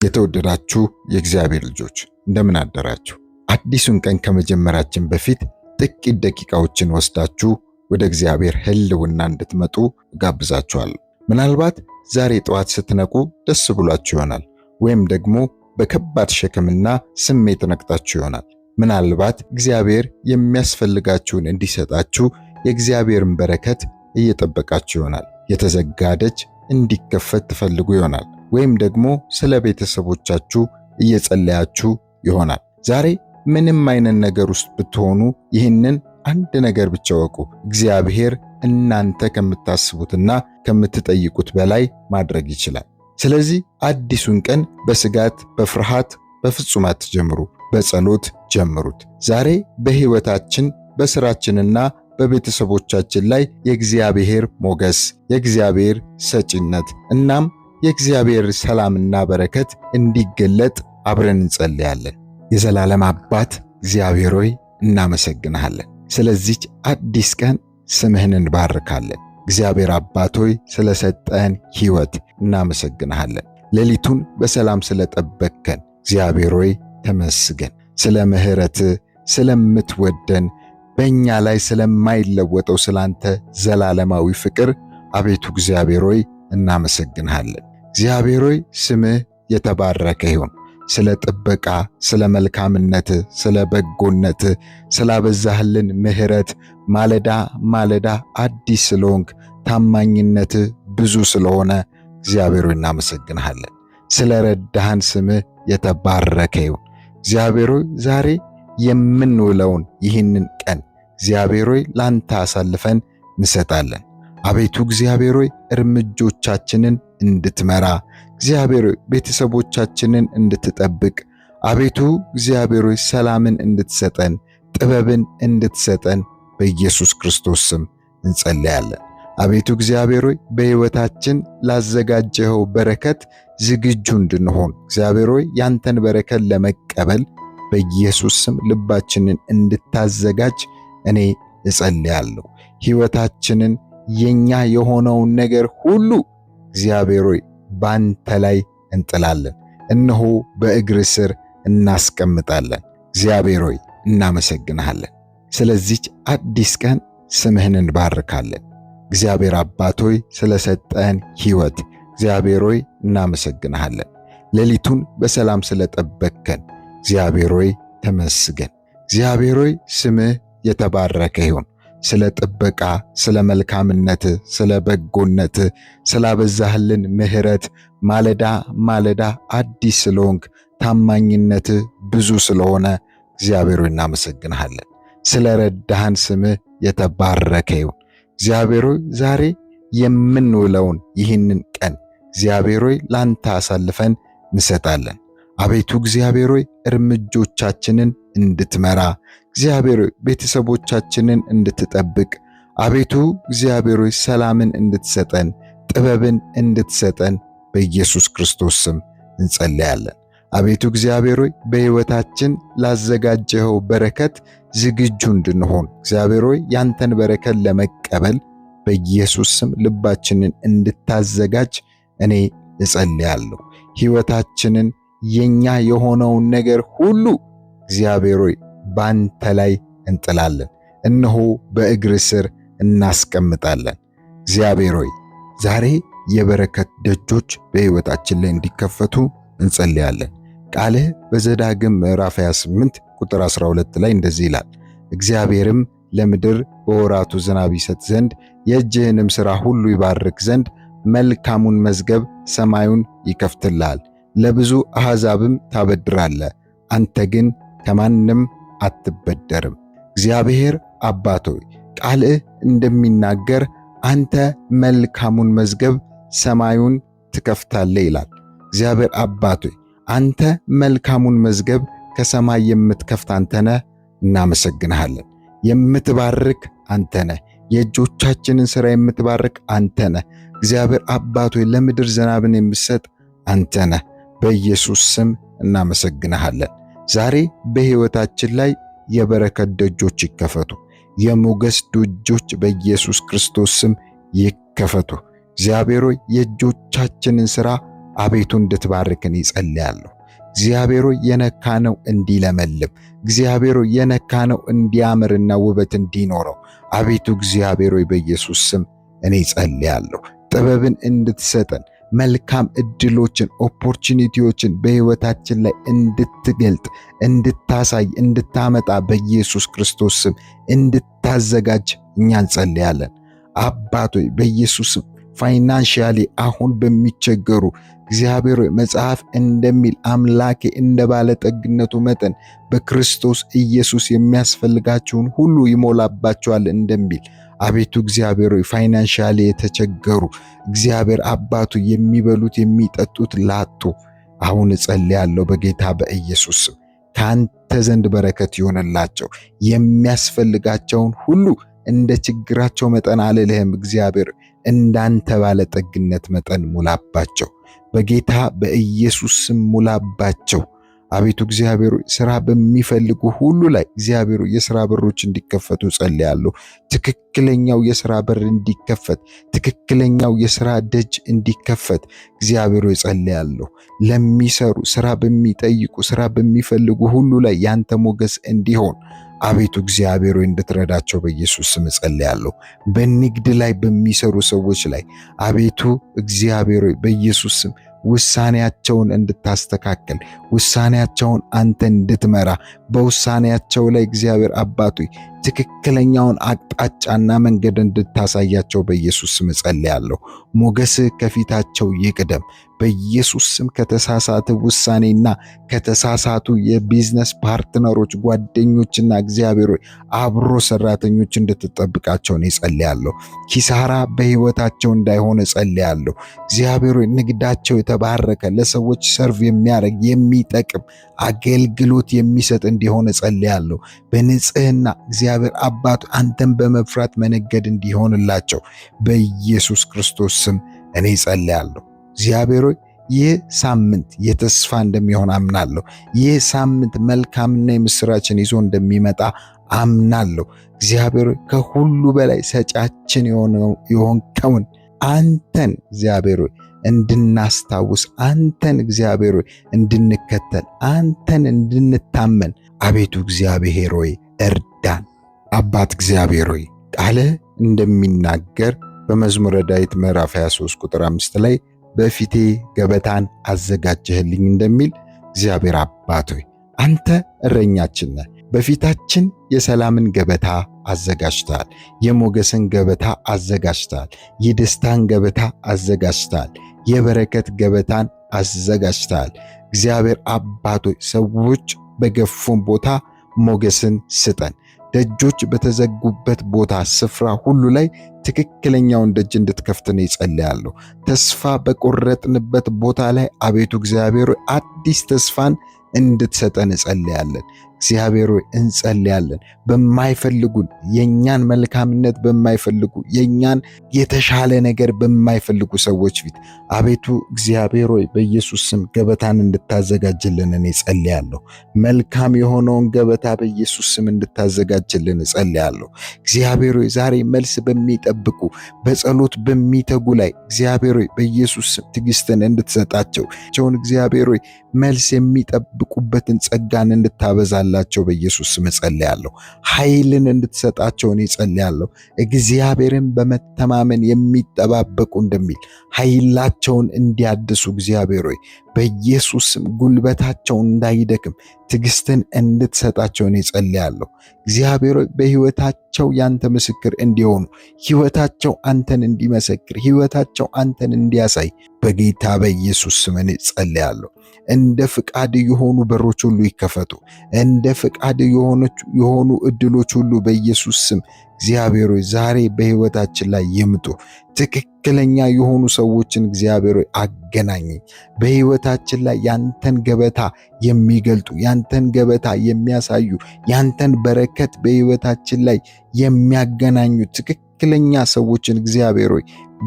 የተወደዳችሁ የእግዚአብሔር ልጆች እንደምን አደራችሁ? አዲሱን ቀን ከመጀመራችን በፊት ጥቂት ደቂቃዎችን ወስዳችሁ ወደ እግዚአብሔር ሕልውና እንድትመጡ ጋብዛችኋለሁ። ምናልባት ዛሬ ጠዋት ስትነቁ ደስ ብሏችሁ ይሆናል፣ ወይም ደግሞ በከባድ ሸክምና ስሜት ነቅታችሁ ይሆናል። ምናልባት እግዚአብሔር የሚያስፈልጋችሁን እንዲሰጣችሁ የእግዚአብሔርን በረከት እየጠበቃችሁ ይሆናል። የተዘጋ ደጅ እንዲከፈት ትፈልጉ ይሆናል፣ ወይም ደግሞ ስለ ቤተሰቦቻችሁ እየጸለያችሁ ይሆናል። ዛሬ ምንም አይነት ነገር ውስጥ ብትሆኑ ይህንን አንድ ነገር ብቻ ወቁ፣ እግዚአብሔር እናንተ ከምታስቡትና ከምትጠይቁት በላይ ማድረግ ይችላል። ስለዚህ አዲሱን ቀን በስጋት በፍርሃት በፍጹም አትጀምሩ፣ በጸሎት ጀምሩት። ዛሬ በሕይወታችን በስራችንና በቤተሰቦቻችን ላይ የእግዚአብሔር ሞገስ፣ የእግዚአብሔር ሰጪነት እናም የእግዚአብሔር ሰላምና በረከት እንዲገለጥ አብረን እንጸልያለን። የዘላለም አባት እግዚአብሔር ሆይ እናመሰግንሃለን። ስለዚች አዲስ ቀን ስምህን እንባርካለን። እግዚአብሔር አባት ሆይ ስለሰጠን ሕይወት እናመሰግንሃለን። ሌሊቱን በሰላም ስለጠበቅከን እግዚአብሔር ሆይ ተመስገን። ስለ ምሕረትህ ስለምትወደን በእኛ ላይ ስለማይለወጠው ስላንተ ዘላለማዊ ፍቅር አቤቱ እግዚአብሔር ሆይ እናመሰግንሃለን። እግዚአብሔር ሆይ ስምህ የተባረከ ይሁን። ስለ ጥበቃ፣ ስለ መልካምነት፣ ስለ በጎነት፣ ስላበዛህልን ምሕረት ማለዳ ማለዳ አዲስ ስለሆንክ ታማኝነት ብዙ ስለሆነ እግዚአብሔር ሆይ እናመሰግንሃለን። ስለ ረዳህን ስምህ የተባረከ ይሁን። እግዚአብሔር ሆይ ዛሬ የምንውለውን ይህንን ቀን እግዚአብሔር ሆይ ላንተ አሳልፈን እንሰጣለን። አቤቱ እግዚአብሔር ሆይ እርምጃዎቻችንን እንድትመራ፣ እግዚአብሔር ሆይ ቤተሰቦቻችንን እንድትጠብቅ፣ አቤቱ እግዚአብሔር ሆይ ሰላምን እንድትሰጠን፣ ጥበብን እንድትሰጠን በኢየሱስ ክርስቶስ ስም እንጸልያለን። አቤቱ እግዚአብሔር ሆይ በሕይወታችን ላዘጋጀኸው በረከት ዝግጁ እንድንሆን እግዚአብሔር ሆይ ያንተን በረከት ለመቀበል በኢየሱስ ስም ልባችንን እንድታዘጋጅ እኔ እጸልያለሁ። ሕይወታችንን የኛ የሆነውን ነገር ሁሉ እግዚአብሔር ሆይ ባንተ ላይ እንጥላለን፣ እነሆ በእግር ስር እናስቀምጣለን። እግዚአብሔር ሆይ እናመሰግንሃለን። ስለዚች አዲስ ቀን ስምህን እንባርካለን። እግዚአብሔር አባት ሆይ ስለሰጠን ሕይወት እግዚአብሔር ሆይ እናመሰግንሃለን። ሌሊቱን በሰላም ስለጠበቅከን እግዚአብሔር ሆይ ተመስገን። እግዚአብሔር ሆይ ስምህ የተባረከ ይሁን። ስለ ጥበቃ፣ ስለ መልካምነት፣ ስለ በጎነት፣ ስላበዛህልን ምሕረት ማለዳ ማለዳ አዲስ ስለሆንክ ታማኝነት ብዙ ስለሆነ እግዚአብሔር ሆይ እናመሰግንሃለን። ስለ ረዳህን ስምህ የተባረከ ይሁን። እግዚአብሔር ሆይ ዛሬ የምንውለውን ይህንን ቀን እግዚአብሔር ሆይ ላንተ አሳልፈን እንሰጣለን። አቤቱ እግዚአብሔር ሆይ እርምጃዎቻችንን እንድትመራ፣ እግዚአብሔር ሆይ ቤተሰቦቻችንን እንድትጠብቅ፣ አቤቱ እግዚአብሔር ሆይ ሰላምን እንድትሰጠን፣ ጥበብን እንድትሰጠን በኢየሱስ ክርስቶስ ስም እንጸልያለን። አቤቱ እግዚአብሔር ሆይ በሕይወታችን ላዘጋጀኸው በረከት ዝግጁ እንድንሆን እግዚአብሔር ሆይ ያንተን በረከት ለመቀበል በኢየሱስ ስም ልባችንን እንድታዘጋጅ እኔ እጸልያለሁ። ሕይወታችንን የኛ የሆነውን ነገር ሁሉ እግዚአብሔር ሆይ ባንተ ላይ እንጥላለን፣ እነሆ በእግር ስር እናስቀምጣለን። እግዚአብሔር ሆይ ዛሬ የበረከት ደጆች በሕይወታችን ላይ እንዲከፈቱ እንጸልያለን። ቃልህ በዘዳግም ምዕራፍ 28 ቁጥር 12 ላይ እንደዚህ ይላል፣ እግዚአብሔርም ለምድር በወራቱ ዝናብ ይሰጥ ዘንድ የእጅህንም ሥራ ሁሉ ይባርክ ዘንድ መልካሙን መዝገብ ሰማዩን ይከፍትልሃል፣ ለብዙ አሕዛብም ታበድራለህ፣ አንተ ግን ከማንም አትበደርም። እግዚአብሔር አባት ሆይ ቃልህ እንደሚናገር አንተ መልካሙን መዝገብ ሰማዩን ትከፍታለህ ይላል። እግዚአብሔር አባት ሆይ አንተ መልካሙን መዝገብ ከሰማይ የምትከፍት አንተ ነህ። እናመሰግንሃለን። የምትባርክ አንተ ነህ። የእጆቻችንን ሥራ የምትባርክ አንተ ነህ። እግዚአብሔር አባት ሆይ ለምድር ዝናብን የምትሰጥ አንተ ነህ። በኢየሱስ ስም እናመሰግንሃለን። ዛሬ በሕይወታችን ላይ የበረከት ደጆች ይከፈቱ። የሞገስ ደጆች በኢየሱስ ክርስቶስ ስም ይከፈቱ። እግዚአብሔር ሆይ የእጆቻችንን ሥራ አቤቱ እንድትባርከን ይጸልያለሁ። እግዚአብሔር ሆይ የነካነው እንዲለመልም፣ እግዚአብሔር ሆይ የነካነው እንዲያምርና ውበት እንዲኖረው አቤቱ እግዚአብሔር ሆይ በኢየሱስ ስም እኔ ጸልያለሁ። ጥበብን እንድትሰጠን መልካም እድሎችን ኦፖርቹኒቲዎችን በሕይወታችን ላይ እንድትገልጥ እንድታሳይ እንድታመጣ በኢየሱስ ክርስቶስ ስም እንድታዘጋጅ እኛ እንጸልያለን። አባት ሆይ በኢየሱስ ስም ፋይናንሻሊ አሁን በሚቸገሩ እግዚአብሔር ሆይ መጽሐፍ እንደሚል አምላኬ እንደ ባለጠግነቱ መጠን በክርስቶስ ኢየሱስ የሚያስፈልጋችሁን ሁሉ ይሞላባችኋል እንደሚል አቤቱ እግዚአብሔር ሆይ ፋይናንሻሊ የተቸገሩ እግዚአብሔር አባቱ የሚበሉት የሚጠጡት ላጡ አሁን እጸልያለሁ በጌታ በኢየሱስ ስም ካንተ ዘንድ በረከት ይሆንላቸው። የሚያስፈልጋቸውን ሁሉ እንደ ችግራቸው መጠን አልልህም፣ እግዚአብሔር እንዳንተ ባለጠግነት መጠን ሙላባቸው። በጌታ በኢየሱስ ስም ሙላባቸው። አቤቱ እግዚአብሔር ሥራ በሚፈልጉ ሁሉ ላይ እግዚአብሔር የሥራ በሮች እንዲከፈቱ ጸልያለሁ። ትክክለኛው የሥራ በር እንዲከፈት፣ ትክክለኛው የሥራ ደጅ እንዲከፈት እግዚአብሔር ጸልያለሁ። ለሚሰሩ ሥራ በሚጠይቁ ሥራ በሚፈልጉ ሁሉ ላይ ያንተ ሞገስ እንዲሆን አቤቱ እግዚአብሔር እንድትረዳቸው በኢየሱስ ስም ጸልያለሁ። በንግድ ላይ በሚሰሩ ሰዎች ላይ አቤቱ እግዚአብሔር በኢየሱስ ስም ውሳኔያቸውን እንድታስተካከል ውሳኔያቸውን አንተ እንድትመራ በውሳኔያቸው ላይ እግዚአብሔር አባቱ ትክክለኛውን አቅጣጫና መንገድ እንድታሳያቸው በኢየሱስ ስም ጸልያለሁ። ሞገስህ ከፊታቸው ይቅደም በኢየሱስ ስም። ከተሳሳተ ውሳኔና ከተሳሳቱ የቢዝነስ ፓርትነሮች ጓደኞችና እግዚአብሔር አብሮ ሰራተኞች እንድትጠብቃቸው ነው ጸልያለሁ። ኪሳራ በህይወታቸው እንዳይሆን ጸልያለሁ። እግዚአብሔር ንግዳቸው የተባረከ ለሰዎች ሰርቭ የሚያደርግ የሚጠቅም አገልግሎት የሚሰጥ እንዲሆን ጸልያለሁ። በንጽህና እግዚአብሔር አባቱ አንተን በመፍራት መነገድ እንዲሆንላቸው በኢየሱስ ክርስቶስ ስም እኔ ጸልያለሁ። እግዚአብሔር ይህ ሳምንት የተስፋ እንደሚሆን አምናለሁ። ይህ ሳምንት መልካምና የምስራችን ይዞ እንደሚመጣ አምናለሁ። እግዚአብሔር ከሁሉ በላይ ሰጫችን የሆንከውን አንተን እግዚአብሔር እንድናስታውስ አንተን እግዚአብሔር እንድንከተል አንተን እንድንታመን አቤቱ እግዚአብሔር እርዳን። አባት እግዚአብሔር ቃል እንደሚናገር በመዝሙረ ዳዊት ምዕራፍ 23 ቁጥር 5 ላይ በፊቴ ገበታን አዘጋጀህልኝ እንደሚል እግዚአብሔር አባት አንተ እረኛችን ነህ። በፊታችን የሰላምን ገበታ አዘጋጅተሃል። የሞገስን ገበታ አዘጋጅተሃል። የደስታን ገበታ አዘጋጅተሃል። የበረከት ገበታን አዘጋጅተሃል። እግዚአብሔር አባት ሰዎች በገፉን ቦታ ሞገስን ስጠን። ደጆች በተዘጉበት ቦታ ስፍራ ሁሉ ላይ ትክክለኛውን ደጅ እንድትከፍትን ይጸልያለሁ። ተስፋ በቆረጥንበት ቦታ ላይ አቤቱ እግዚአብሔር አዲስ ተስፋን እንድትሰጠን እንጸልያለን። እግዚአብሔር እንጸልያለን። በማይፈልጉን የኛን መልካምነት በማይፈልጉ የኛን የተሻለ ነገር በማይፈልጉ ሰዎች ፊት አቤቱ እግዚአብሔር በኢየሱስ ስም ገበታን እንድታዘጋጅልን እኔ ጸልያለሁ። መልካም የሆነውን ገበታ በኢየሱስ ስም እንድታዘጋጅልን ጸልያለሁ። እግዚአብሔር ዛሬ መልስ በሚጠብቁ በጸሎት በሚተጉ ላይ እግዚአብሔር በኢየሱስ ስም ትዕግስትን እንድትሰጣቸው እግዚአብሔር መልስ የሚጠብቁበትን ጸጋን እንድታበዛላቸው በኢየሱስ ስም ጸልያለሁ። ኃይልን እንድትሰጣቸው እኔ ጸልያለሁ። እግዚአብሔርን በመተማመን የሚጠባበቁ እንደሚል ኃይላቸውን እንዲያድሱ እግዚአብሔር በኢየሱስ ስም ጉልበታቸው እንዳይደክም ትዕግስትን እንድትሰጣቸው እኔ ጸልያለሁ። እግዚአብሔር በሕይወታቸው ያንተ ምስክር እንዲሆኑ ሕይወታቸው አንተን እንዲመሰክር ሕይወታቸው አንተን እንዲያሳይ በጌታ በኢየሱስ ስም እኔ ጸልያለሁ። እንደ ፍቃድ የሆኑ በሮች ሁሉ ይከፈቱ። እንደ ፍቃድ የሆኑ እድሎች ሁሉ በኢየሱስ ስም እግዚአብሔር ዛሬ በሕይወታችን ላይ ይምጡ። ትክክለኛ የሆኑ ሰዎችን እግዚአብሔር አገናኘኝ። በሕይወታችን ላይ ያንተን ገበታ የሚገልጡ ያንተን ገበታ የሚያሳዩ ያንተን በረከት በሕይወታችን ላይ የሚያገናኙ ትክክለኛ ሰዎችን እግዚአብሔር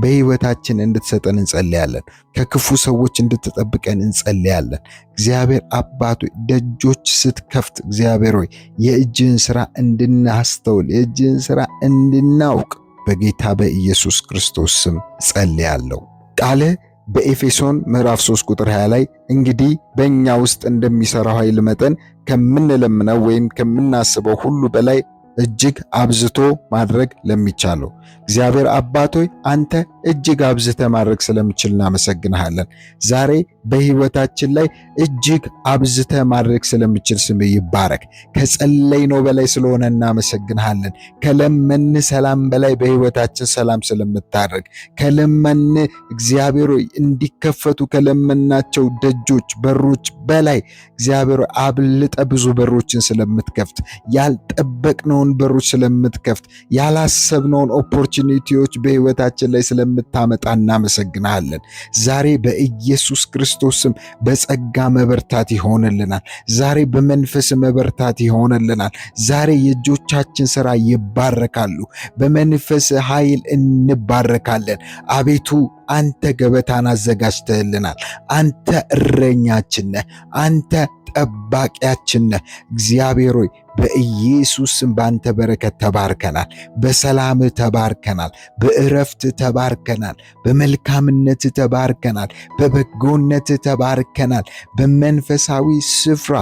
በሕይወታችን እንድትሰጠን እንጸልያለን። ከክፉ ሰዎች እንድትጠብቀን እንጸልያለን። እግዚአብሔር አባቱ ደጆች ስትከፍት እግዚአብሔር የእጅህን ሥራ እንድናስተውል የእጅህን ሥራ እንድናውቅ በጌታ በኢየሱስ ክርስቶስ ስም ጸልያለሁ። ቃል በኤፌሶን ምዕራፍ 3 ቁጥር 20 ላይ እንግዲህ በእኛ ውስጥ እንደሚሠራው ኃይል መጠን ከምንለምነው ወይም ከምናስበው ሁሉ በላይ እጅግ አብዝቶ ማድረግ ለሚቻለው እግዚአብሔር አባት ሆይ አንተ እጅግ አብዝተ ማድረግ ስለምችል እናመሰግንሃለን። ዛሬ በሕይወታችን ላይ እጅግ አብዝተ ማድረግ ስለምችል ስም ይባረክ። ከጸለይነው በላይ ስለሆነ እናመሰግንሃለን። ከለመን ሰላም በላይ በሕይወታችን ሰላም ስለምታደርግ ከለመን እግዚአብሔር ሆይ እንዲከፈቱ ከለመናቸው ደጆች በሮች በላይ እግዚአብሔር አብልጠ ብዙ በሮችን ስለምትከፍት ያልጠበቅነውን በሮች ስለምትከፍት ያላሰብነውን ኦፖርቹኒቲዎች በሕይወታችን ላይ ስለምታመጣ እናመሰግናለን። ዛሬ በኢየሱስ ክርስቶስ ስም በጸጋ መበርታት ይሆንልናል። ዛሬ በመንፈስ መበርታት ይሆንልናል። ዛሬ የእጆቻችን ሥራ ይባረካሉ። በመንፈስ ኃይል እንባረካለን። አቤቱ አንተ ገበታን አዘጋጅተህልናል። አንተ እረኛችን ነህ። አንተ ጠባቂያችን ነህ። እግዚአብሔር ሆይ በኢየሱስ ስም ባንተ በረከት ተባርከናል። በሰላም ተባርከናል። በእረፍት ተባርከናል። በመልካምነት ተባርከናል። በበጎነት ተባርከናል። በመንፈሳዊ ስፍራ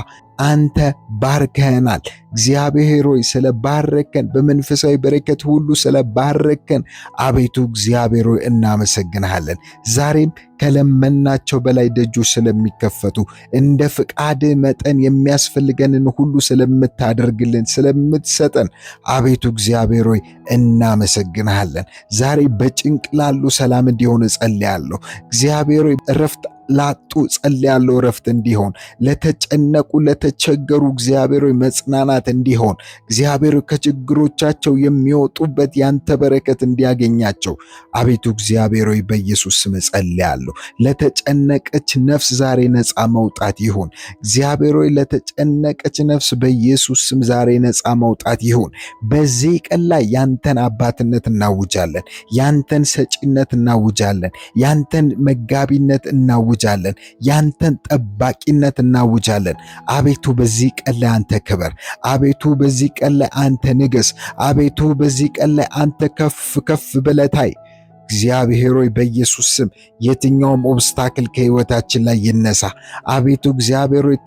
አንተ ባርከናል። እግዚአብሔር ሆይ ስለ ባረከን፣ በመንፈሳዊ በረከት ሁሉ ስለ ባረከን አቤቱ እግዚአብሔር ሆይ እናመሰግንሃለን። ዛሬም ከለመናቸው በላይ ደጆች ስለሚከፈቱ እንደ ፍቃድ መጠን የሚያስፈልገንን ሁሉ ስለምታደርግልን ስለምትሰጠን አቤቱ እግዚአብሔር ሆይ እናመሰግንሃለን። ዛሬ በጭንቅ ላሉ ሰላም እንዲሆን እጸልያለሁ። እግዚአብሔር ሆይ እረፍት ላጡ ጸልያለሁ፣ እረፍት እንዲሆን ለተጨነቁ ለተቸገሩ እግዚአብሔር ሆይ መጽናናት እንዲሆን እግዚአብሔር ከችግሮቻቸው የሚወጡበት ያንተ በረከት እንዲያገኛቸው አቤቱ እግዚአብሔር ሆይ በኢየሱስ ስም ጸልያለሁ። ለተጨነቀች ነፍስ ዛሬ ነፃ መውጣት ይሁን። እግዚአብሔር ሆይ ለተጨነቀች ነፍስ በኢየሱስ ስም ዛሬ ነፃ መውጣት ይሁን። በዚህ ቀን ላይ ያንተን አባትነት እናውጃለን። ያንተን ሰጪነት እናውጃለን። ያንተን መጋቢነት እናውጃለን። ያንተን ጠባቂነት እናውጃለን። አቤቱ በዚህ ቀን ላይ አንተ ክበር። አቤቱ በዚህ ቀን ላይ አንተ ንገስ። አቤቱ በዚህ ቀን ላይ አንተ ከፍ ከፍ ብለህ ታይ። እግዚአብሔር ሆይ በኢየሱስ ስም የትኛውም ኦብስታክል ከሕይወታችን ላይ ይነሳ። አቤቱ እግዚአብሔር ሆይ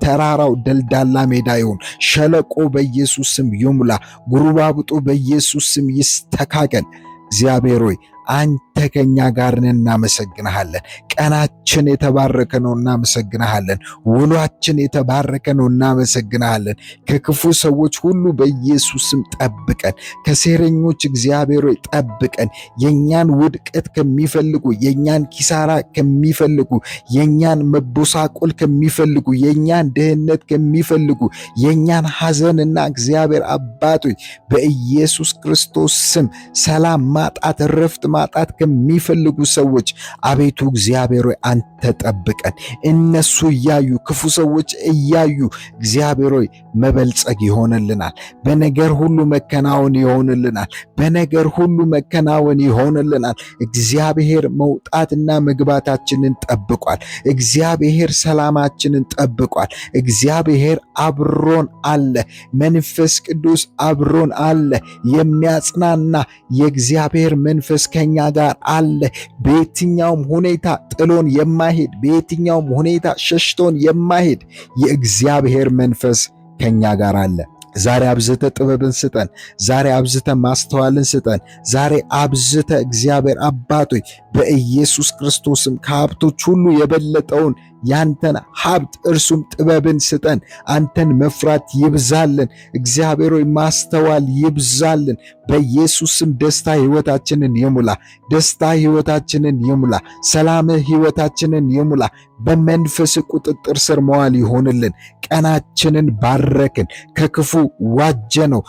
ተራራው ደልዳላ ሜዳ ይሁን፣ ሸለቆ በኢየሱስ ስም ይሙላ፣ ጉሩባብጡ በኢየሱስ ስም ይስተካከል። እግዚአብሔር ሆይ አንተ ከኛ ጋር ነህ፣ እናመሰግንሃለን። ቀናችን የተባረከ ነው፣ እናመሰግንሃለን። ውሏችን የተባረከ ነው፣ እናመሰግንሃለን። ከክፉ ሰዎች ሁሉ በኢየሱስ ስም ጠብቀን፣ ከሴረኞች እግዚአብሔር ሆይ ጠብቀን። የኛን ውድቀት ከሚፈልጉ፣ የኛን ኪሳራ ከሚፈልጉ፣ የኛን መቦሳቆል ከሚፈልጉ፣ የኛን ድህነት ከሚፈልጉ፣ የኛን ሐዘንና እግዚአብሔር አባቶች በኢየሱስ ክርስቶስ ስም ሰላም ማጣት፣ እረፍት ማጣት ከሚፈልጉ ሰዎች አቤቱ እግዚአብሔር ሆይ አንተ ጠብቀን። እነሱ እያዩ ክፉ ሰዎች እያዩ እግዚአብሔር ሆይ መበልጸግ ይሆንልናል። በነገር ሁሉ መከናወን ይሆንልናል። በነገር ሁሉ መከናወን ይሆንልናል። እግዚአብሔር መውጣትና መግባታችንን ጠብቋል። እግዚአብሔር ሰላማችንን ጠብቋል። እግዚአብሔር አብሮን አለ። መንፈስ ቅዱስ አብሮን አለ። የሚያጽናና የእግዚአብሔር መንፈስ ከኛ ጋር አለ። በየትኛውም ሁኔታ ጥሎን የማይሄድ፣ በየትኛውም ሁኔታ ሸሽቶን የማይሄድ የእግዚአብሔር መንፈስ ከኛ ጋር አለ። ዛሬ አብዝተ ጥበብን ስጠን። ዛሬ አብዝተ ማስተዋልን ስጠን። ዛሬ አብዝተ እግዚአብሔር አባቶች በኢየሱስ ክርስቶስም ከሀብቶች ሁሉ የበለጠውን ያንተን ሀብት እርሱም ጥበብን ስጠን። አንተን መፍራት ይብዛልን። እግዚአብሔር ሆይ ማስተዋል ይብዛልን። በኢየሱስም ደስታ ሕይወታችንን ይሙላ። ደስታ ሕይወታችንን ይሙላ። ሰላምህ ሕይወታችንን ይሙላ። በመንፈስ ቁጥጥር ስር መዋል ይሆንልን። ቀናችንን ባረክን። ከክፉ ዋጀ ነው።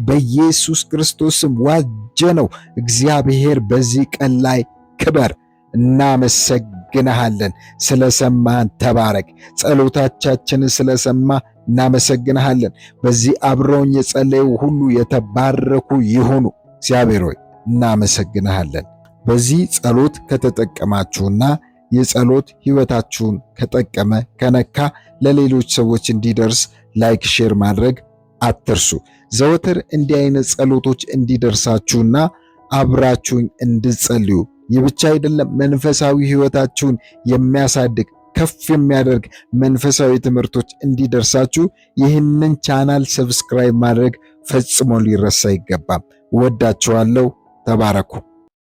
በኢየሱስ ክርስቶስም ዋጀ ነው። እግዚአብሔር በዚህ ቀን ላይ ክበር። እናመሰግንሃለን። ስለሰማን ተባረክ። ጸሎታችንን ስለሰማ እናመሰግንሃለን። በዚህ አብረውኝ የጸለዩ ሁሉ የተባረኩ ይሁኑ። እግዚአብሔር ሆይ እናመሰግንሃለን። በዚህ ጸሎት ከተጠቀማችሁና የጸሎት ሕይወታችሁን ከጠቀመ ከነካ ለሌሎች ሰዎች እንዲደርስ ላይክ፣ ሼር ማድረግ አትርሱ። ዘወትር እንዲህ አይነት ጸሎቶች እንዲደርሳችሁና አብራችሁኝ እንድጸልዩ ይህ ብቻ አይደለም፣ መንፈሳዊ ሕይወታችሁን የሚያሳድግ ከፍ የሚያደርግ መንፈሳዊ ትምህርቶች እንዲደርሳችሁ ይህንን ቻናል ሰብስክራይብ ማድረግ ፈጽሞ ሊረሳ አይገባም። ወዳችኋለሁ። ተባረኩ።